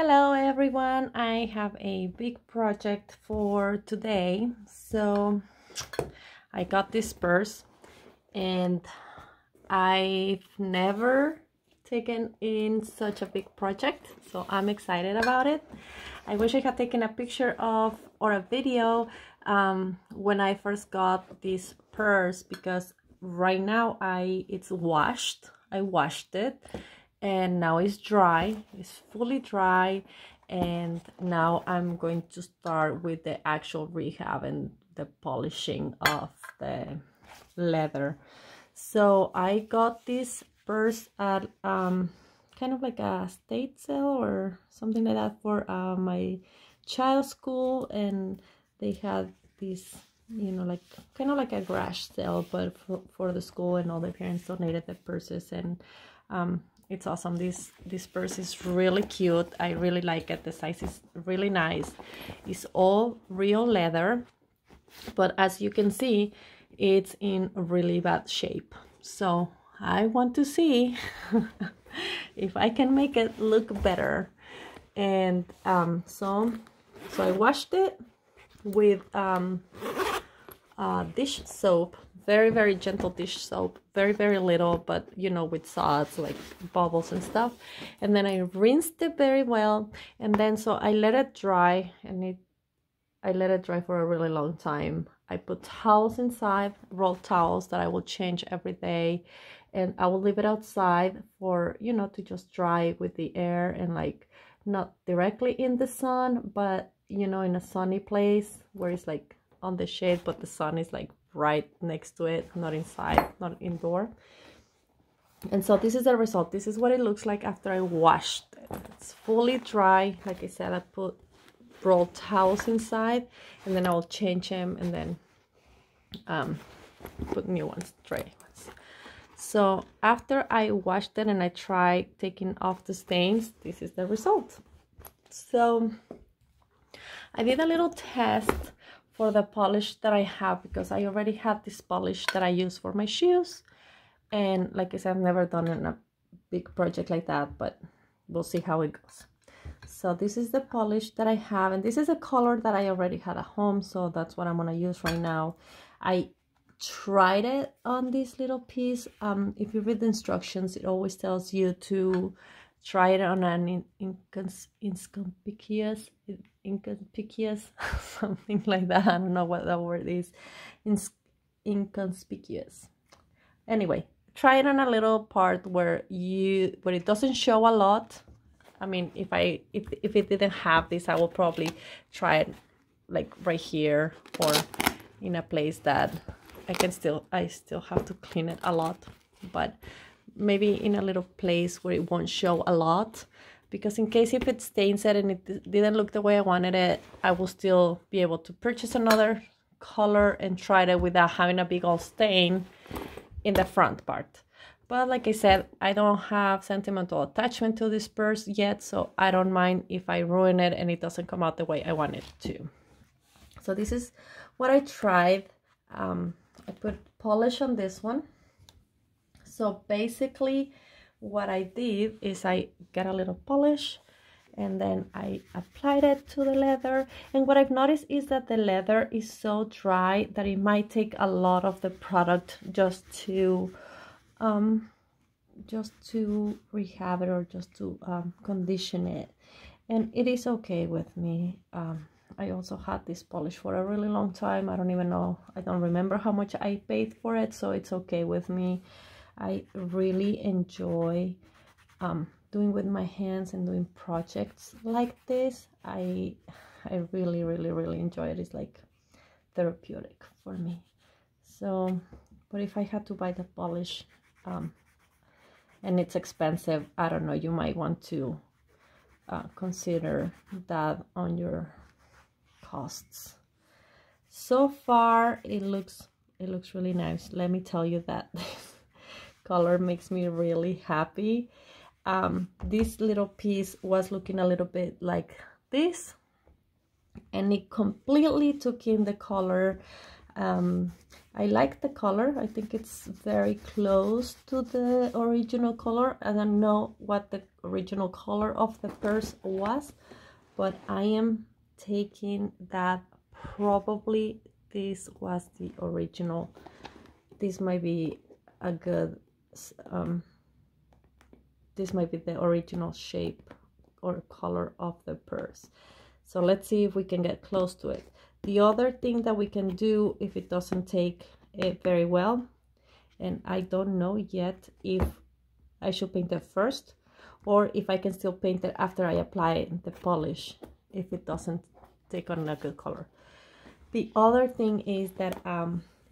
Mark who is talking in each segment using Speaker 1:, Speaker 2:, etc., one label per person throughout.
Speaker 1: Hello everyone, I have a big project for today. So I got this purse and I've never taken in such a big project, so I'm excited about it. I wish I had taken a picture of or a video when I first got this purse, because right now it's washed. I washed it and now it's dry, it's fully dry, and now I'm going to start with the actual rehab and the polishing of the leather. So I got this purse at kind of like a state sale or something like that for my child's school, and they had this, you know, like kind of like a garage sale, but for the school, and all the parents donated the purses. And it's awesome. This purse is really cute. I really like it. The size is really nice. It's all real leather, but as you can see, it's in really bad shape. So I want to see if I can make it look better. And so I washed it with dish soap, very gentle dish soap, very little, but you know, with sods like bubbles and stuff. And then I rinsed it very well, and then so I let it dry, and I let it dry for a really long time. I put towels inside, rolled towels that I will change every day, and I will leave it outside for, you know, to just dry with the air, and like not directly in the sun, but you know, in a sunny place where it's like on the shade, but the sun is like right next to it, not inside, not indoor. And so this is the result. This is what it looks like after I washed it. It's fully dry. Like I said, I put rolled towels inside, and then I will change them, and then put new ones, dry ones. So after I washed it and I tried taking off the stains, this is the result. So I did a little test for the polish that I have, because I already had this polish that I use for my shoes, and like I said, I've never done a big project like that, but we'll see how it goes. So this is the polish that I have, and this is a color that I already had at home, so that's what I'm gonna use right now. I tried it on this little piece. If you read the instructions, it always tells you to try it on an inconspicuous something like that. I don't know what that word is. Inconspicuous. Anyway, try it on a little part where it doesn't show a lot. I mean, if it didn't have this, I will probably try it like right here, or in a place that I still have to clean it a lot, but maybe in a little place where it won't show a lot, because in case if it stains it and it didn't look the way I wanted it, I will still be able to purchase another color and try it without having a big old stain in the front part. But like I said, I don't have sentimental attachment to this purse yet, so I don't mind if I ruin it and it doesn't come out the way I want it to. So this is what I tried. I put polish on this one. So basically what I did is I got a little polish, and then I applied it to the leather. And what I've noticed is that the leather is so dry that it might take a lot of the product just to rehab it, or just to condition it, and it is okay with me. I also had this polish for a really long time. I don't remember how much I paid for it, so it's okay with me. I really enjoy doing with my hands and doing projects like this. I really enjoy it. It's like therapeutic for me. So, but if I had to buy the polish, and it's expensive, I don't know, you might want to consider that on your costs. So far it looks really nice. Let me tell you that this color makes me really happy. This little piece was looking a little bit like this, and it completely took in the color. I like the color. I think it's very close to the original color. I don't know what the original color of the purse was, but I am taking that probably this was the original. This might be a good this might be the original shape or color of the purse. So let's see if we can get close to it. The other thing that we can do if it doesn't take it very well, and I don't know yet if I should paint it first or if I can still paint it after I apply the polish if it doesn't take on a good color. The other thing is that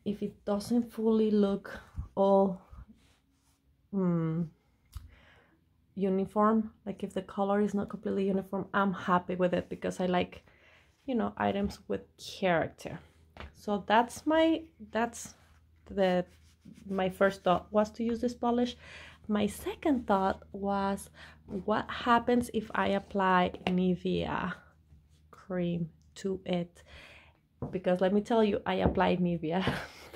Speaker 1: if it doesn't fully look all uniform, like if the color is not completely uniform, I'm happy with it because I like, you know, items with character. So that's my first thought was to use this polish. My second thought was, what happens if I apply Nivea cream to it? Because let me tell you, I applied Nivea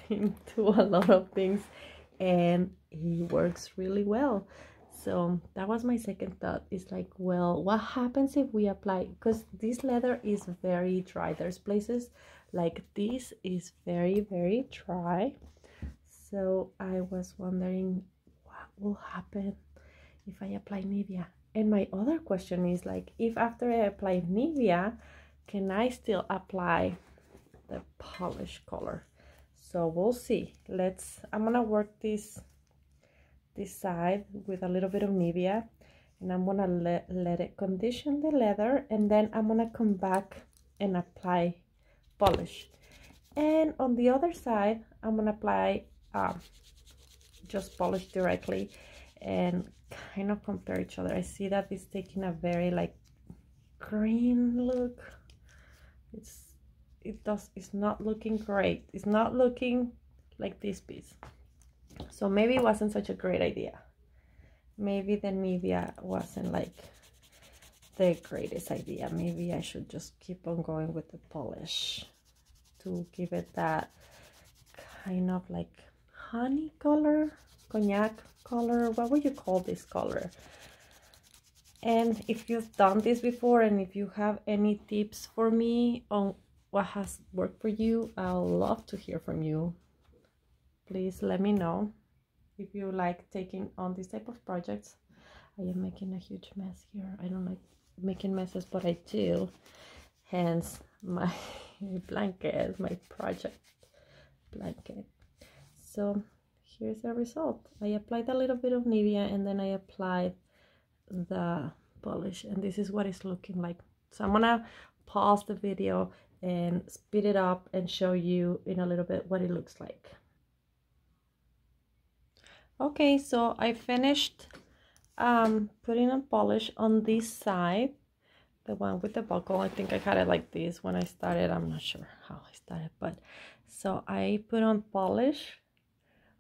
Speaker 1: to a lot of things and it works really well. So that was my second thought. It's like, well, what happens if we apply, because this leather is very dry. There's places like this is very, very dry. So I was wondering what will happen if I apply Nivea. And my other question is like, if after I apply Nivea, can I still apply the polish color? So we'll see. I'm gonna work this side with a little bit of Nivea, and I'm gonna let it condition the leather, and then I'm gonna come back and apply polish. And on the other side, I'm gonna apply just polish directly and kind of compare each other. I see that it's taking a very like green look. It's not looking great. It's not looking like this piece. So maybe it wasn't such a great idea. Maybe the Nivea wasn't like the greatest idea. Maybe I should just keep on going with the polish to give it that kind of like honey color, cognac color. What would you call this color? And if you've done this before and if you have any tips for me on what has worked for you, I'll love to hear from you. Please let me know if you like taking on this type of projects. I am making a huge mess here. I don't like making messes, but I do. Hence my blanket, my project blanket. So here's the result. I applied a little bit of Nivea and then I applied the polish, and this is what it's looking like. So I'm gonna pause the video and speed it up and show you in a little bit what it looks like. Okay, so I finished putting on polish on this side, the one with the buckle. I think I had it like this when I started. I'm not sure how I started, but so I put on polish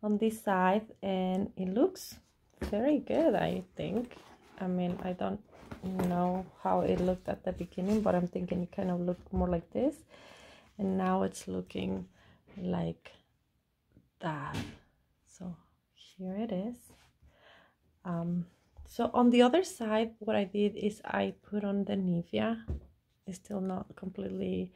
Speaker 1: on this side and it looks very good, I think. I mean, I don't know how it looked at the beginning, but I'm thinking it kind of looked more like this, and now it's looking like that. So here it is. So on the other side, what I did is I put on the Nivea. It's still not completely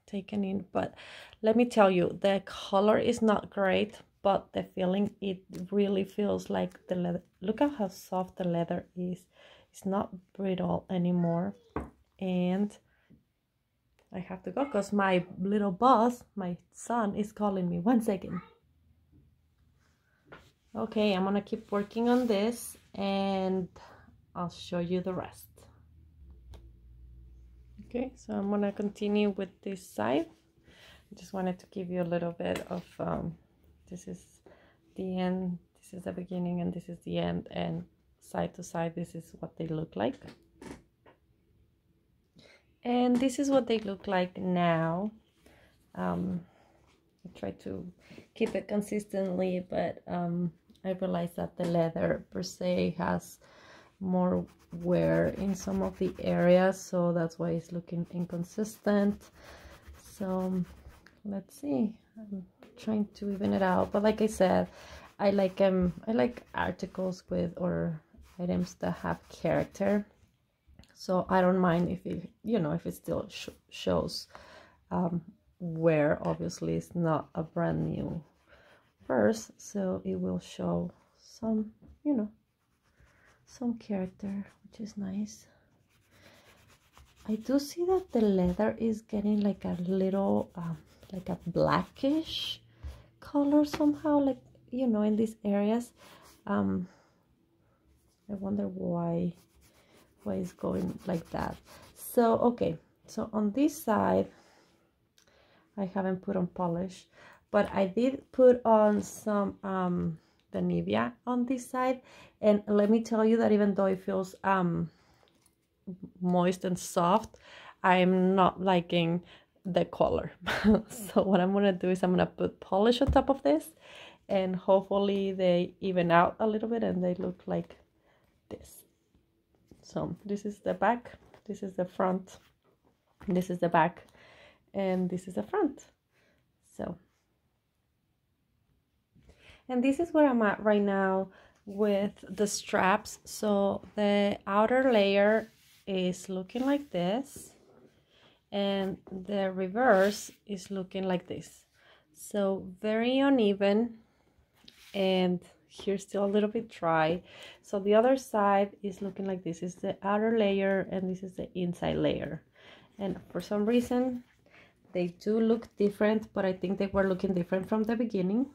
Speaker 1: taken in, but let me tell you, the color is not great, but the feeling, it really feels like the leather. Look at how soft the leather is. It's not brittle anymore. And I have to go because my little boss, my son, is calling me. 1 second. Okay, I'm gonna keep working on this and I'll show you the rest. Okay, so I'm gonna continue with this side. I just wanted to give you a little bit of this is the end, this is the beginning, and this is the end, and side to side this is what they look like. And this is what they look like now. I try to keep it consistently, but I realized that the leather per se has more wear in some of the areas, so that's why it's looking inconsistent. So let's see, I'm trying to even it out, but like I said, I like articles with or items that have character, so I don't mind if it, you know, if it still shows wear. Obviously it's not a brand new purse, so it will show some, you know, some character, which is nice. I do see that the leather is getting like a little like a blackish color somehow, like, you know, in these areas. I wonder why it's going like that. So okay, so on this side I haven't put on polish, but I did put on some the Nivea on this side, and let me tell you that even though it feels moist and soft, I'm not liking the color. So what I'm gonna do is I'm gonna put polish on top of this, and hopefully they even out a little bit and they look like this. So this is the back, this is the front, this is the back, and this is the front. So, and this is where I'm at right now with the straps. So the outer layer is looking like this, and the reverse is looking like this. So very uneven, and here's still a little bit dry. So the other side is looking like this is the outer layer, and this is the inside layer. And for some reason they do look different, but I think they were looking different from the beginning,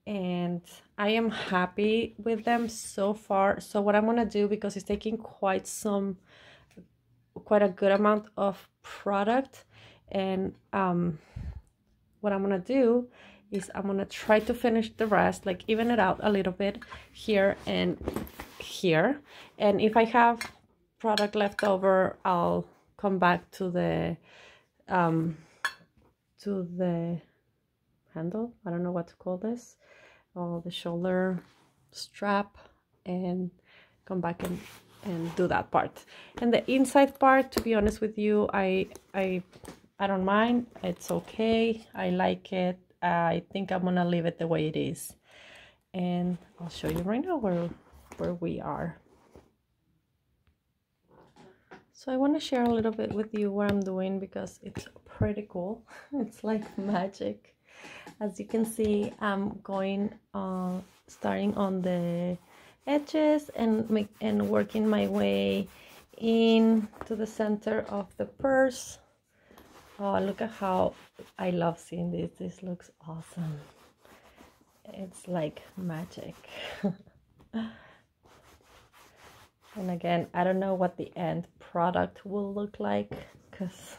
Speaker 1: and I am happy with them so far. So what I'm gonna do, because it's taking quite a good amount of product, and what I'm gonna do is I'm gonna try to finish the rest, like even it out a little bit here and here, and if I have product left over, I'll come back to the handle, I don't know what to call this, or the shoulder strap, and come back and do that part. And the inside part, to be honest with you, I don't mind. It's okay. I like it. I think I'm gonna leave it the way it is, and I'll show you right now where we are. So I want to share a little bit with you what I'm doing, because it's pretty cool. It's like magic. As you can see, I'm going starting on the edges and working my way in to the center of the purse. Oh, look at how I love seeing this. This looks awesome. It's like magic. And again, I don't know what the end product will look like, because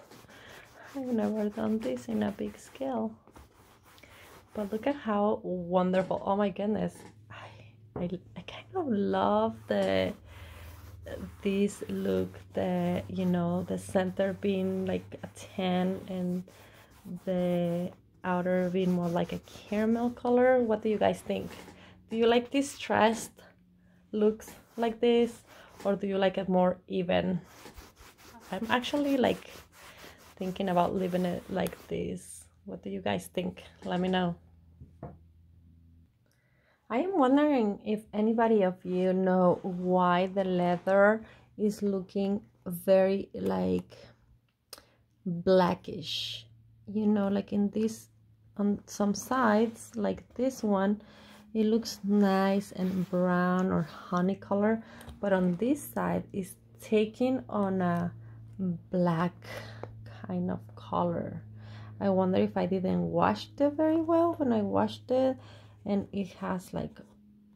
Speaker 1: I've never done this in a big scale. But look at how wonderful. Oh my goodness. I kind of love this look, you know, the center being like a tan and the outer being more like a caramel color. What do you guys think? Do you like these stressed looks like this, or do you like it more even? I'm actually like thinking about leaving it like this. What do you guys think? Let me know. I am wondering if anybody of you know why the leather is looking very like blackish. You know, like in this, on some sides, like this one, it looks nice and brown or honey color, but on this side it's taking on a black kind of color. I wonder if I didn't wash it very well when I washed it, and it has like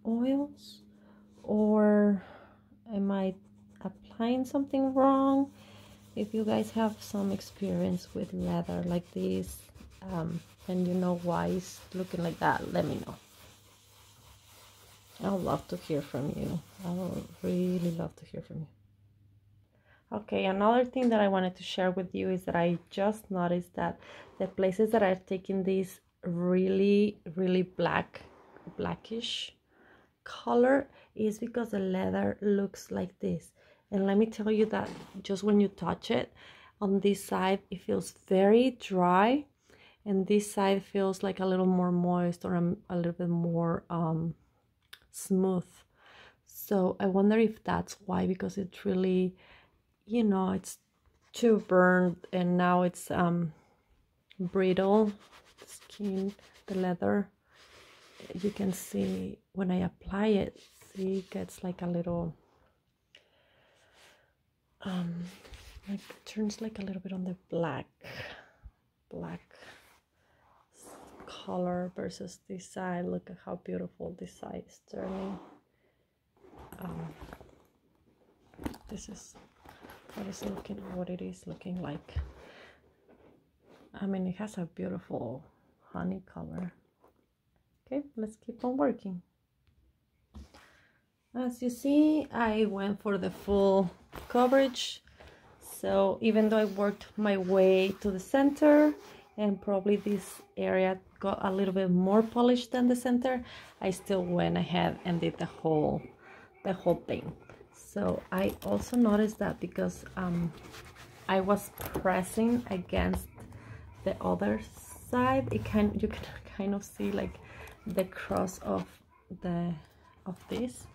Speaker 1: oils, or am I applying something wrong? If you guys have some experience with leather like this, and you know why it's looking like that, let me know. I would love to hear from you. I would really love to hear from you. Okay, another thing that I wanted to share with you is that I just noticed that the places that are taking this really blackish color is because the leather looks like this. And let me tell you that just when you touch it on this side, it feels very dry, and this side feels like a little more moist or a little bit more smooth. So I wonder if that's why, because it's really, you know, it's too burned and now it's brittle skin, the leather. You can see when I apply it, see, it gets like a little like turns like a little bit on the black color versus this side. Look at how beautiful this side is turning. This is what it is looking like. I mean, it has a beautiful honey color. Okay, let's keep on working. As you see, I went for the full coverage. So even though I worked my way to the center and probably this area got a little bit more polished than the center, I still went ahead and did the whole thing. So I also noticed that because I was pressing against the other side, you can kind of see like the cross of this,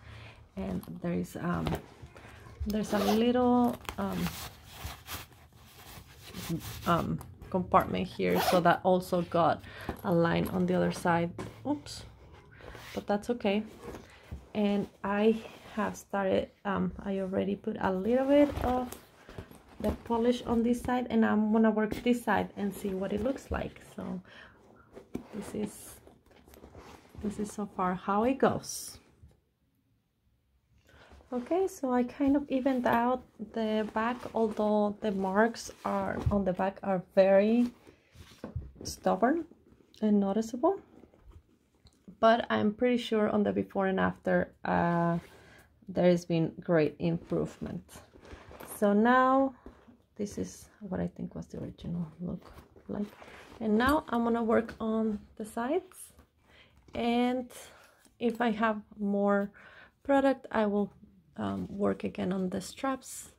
Speaker 1: and there's a little compartment here, so that also got a line on the other side. Oops, but that's okay. And I have started, I already put a little bit of the polish on this side, and I'm gonna work this side and see what it looks like. So this is so far how it goes. Okay, so I kind of evened out the back, although the marks are on the back are very stubborn and noticeable, but I'm pretty sure on the before and after there has been great improvement. So now this is what I think was the original look like, and now I'm gonna work on the sides, and if I have more product I will work again on the straps,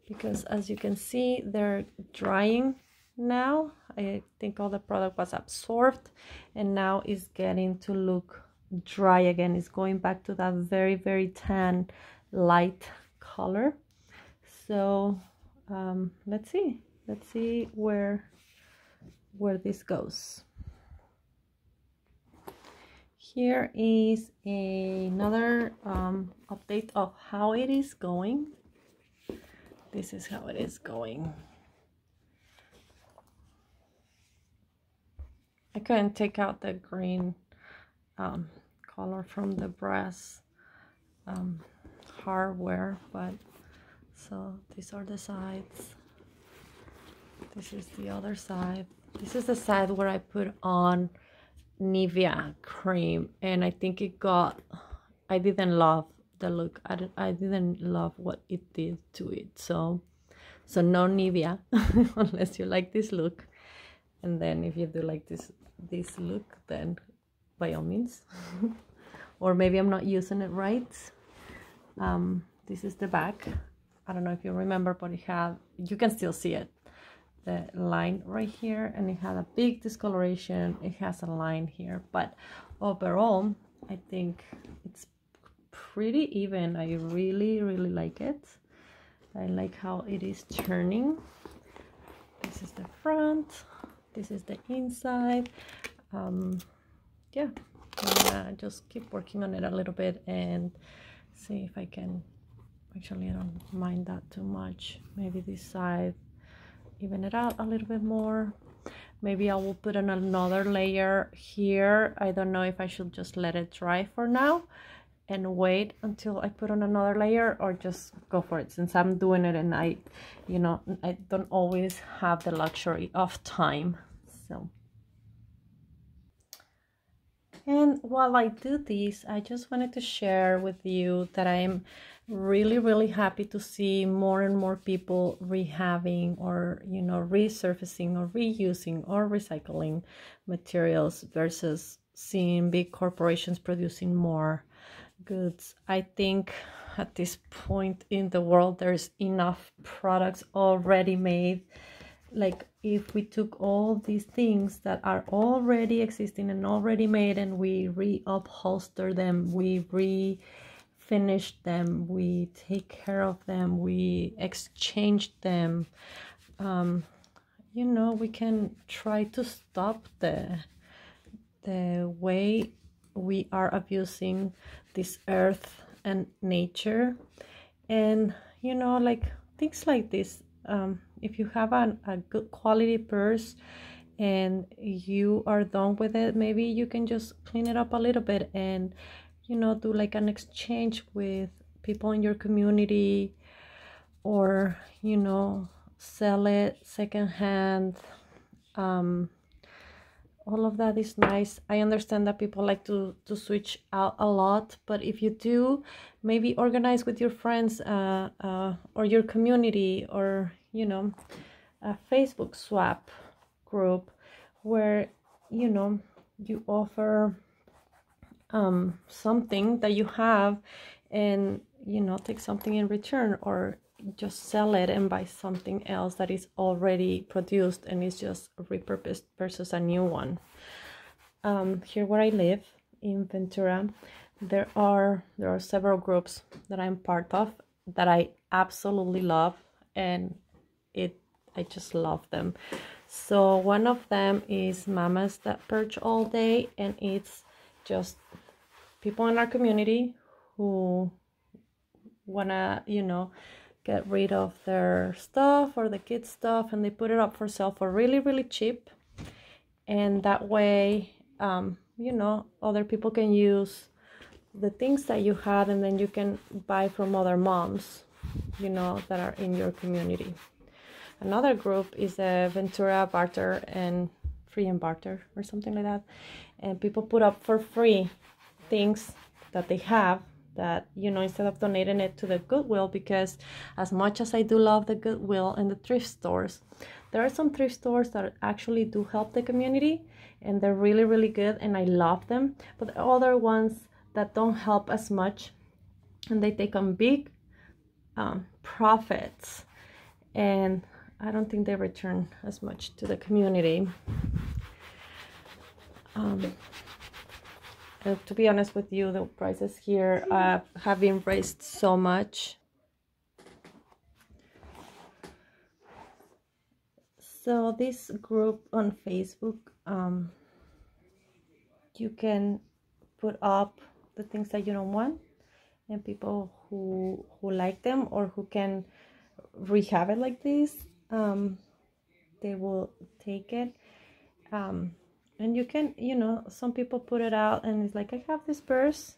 Speaker 1: because as you can see they're drying now. I think all the product was absorbed and now it's getting to look dry again. It's going back to that very, very tan light color. So let's see where this goes. Here is another update of how it is going. This is how it is going. I couldn't take out the green color from the brass hardware, but so these are the sides. This is the other side. This is the side where I put on Nivea cream, and I think I didn't love the look. I didn't love what it did to it, so no Nivea unless you like this look. And then if you do like this look, then by all means. Or maybe I'm not using it right. This is the back. I don't know if you remember, but you can still see it, the line right here, and it had a big discoloration. It has a line here, but overall I think it's pretty even. I really like it. I like how it is turning. This is the front, this is the inside. Yeah, just keep working on it a little bit and see if I can. Actually, I don't mind that too much. Maybe this side, even it out a little bit more. Maybe I will put on another layer here. I don't know if I should just let it dry for now and wait until I put on another layer, or just go for it, since I'm doing it and I don't always have the luxury of time. So, and while I do this, I just wanted to share with you that I'm really happy to see more and more people rehabbing, or resurfacing or reusing or recycling materials, versus seeing big corporations producing more goods. I think at this point in the world there's enough products already made like if we took all these things that are already existing and already made, and we reupholster them, we refinish them, we take care of them, we exchange them, you know, we can try to stop the way we are abusing this earth and nature. And you know, like things like this, if you have a good quality purse and you are done with it, maybe you can just clean it up a little bit and, you know, do like an exchange with people in your community, or, you know, sell it secondhand. All of that is nice. I understand that people like to switch out a lot, but if you do, maybe organize with your friends, or your community, or, you know, a Facebook swap group where, you know, you offer something that you have, and, you know, take something in return, or just sell it and buy something else that is already produced and is just repurposed versus a new one. Here where I live in Ventura, there are several groups that I'm part of that I absolutely love, and I just love them. So one of them is Mamas That Purge All Day, and it's just people in our community who wanna, you know, get rid of their stuff or the kids' stuff, and they put it up for sale for really, really cheap. And that way, you know, other people can use the things that you had, and then you can buy from other moms, you know, that are in your community. Another group is a Ventura Barter and Free and Barter, or something like that. And people put up for free things that they have, that, you know, instead of donating it to the Goodwill, because as much as I do love the Goodwill and the thrift stores, there are some thrift stores that actually do help the community, and they're really, really good, and I love them. But there are other ones that don't help as much, and they take on big profits, and I don't think they return as much to the community. To be honest with you, the prices here have been raised so much. So this group on Facebook, you can put up the things that you don't want, and people who like them, or who can rehab it like this, they will take it. And you can, you know, some people put it out and it's like, I have this purse